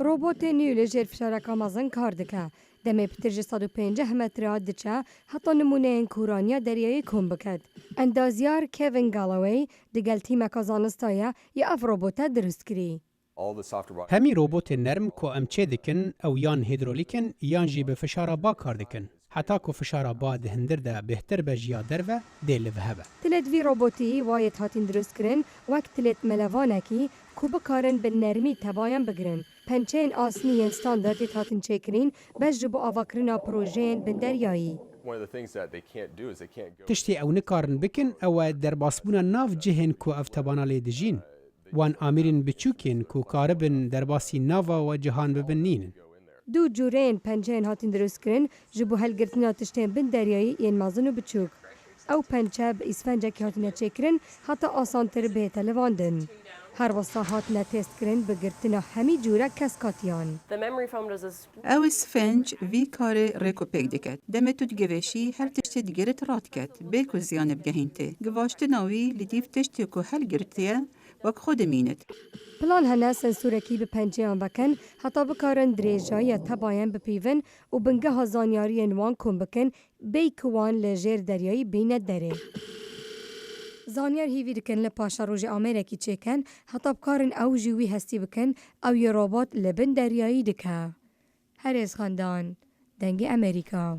ڕۆبۆتێ نیو لە ژێر فشارەکە مەزن کار دەکە. دەمێ پتر 150 مەترا دچە هەتا نمونەیەن کورانیا دەریایی کۆم بکات. ئەندازیار کێڤین گاڵەوەی دەگەل تیمەکە زانستایە یە ئەف ڕۆبۆتە دروست کری. هەمی ڕۆبۆتên نەرم کۆ ئەم چێ دکن ئەو یان هیدرۆلیکن یان jî bi fişara ba kar dikin. Heta ku fişara ba di hindir de bêhtir be jiya derve dê li hebe. Tilêt vî robotî wayê hatin dirustkirin wek tilêt melevanekî ku bikarin bi nermî tebayan bigirin. Pençeyên asnî yên standardê hatin çêkirin beş ji bo avakirina projeyên bin deryayî. Tiştê ew nikarin bikin ew e derbasbûna nav cihên ku ev tebana lê dijîn. Wan amîrên biçûkên ku karibin derbasî nava we cihan bibin nînin. Du cûreyên pençeyên hatin dirustkirin ji bo helgirtina tiştên bin deryayî yên mezin û biçûk. Ew pençe bi îsfencekî hatine çêkirin heta asantir bête livandin. Her westa hatine têstkirin bi girtina hemî cûre keskatiyan. Ew îsfenc vî karê rêkopêk diket. Demê tu digevêşî her tiştê digerit radiket bê ku ziyanê bigehîn tê. Givaştina wî li dîv tiştê ku helgirtiye wek xwe dimînit. Plan hene sensorekî bi penceyan vekin heta bikarin dirêjayî tebayan bipîvin û bingeha zanyariyên wan kom bikin bêy ku wan li jêr deryayî bîne derê. Zanyar hîvî dikin li paşa rojê Amêrekî çêkin heta bikarin ew jî wî hestî bikin ew yê robot li bin deryayî dike. Herêz xendan, dengê Amerîka.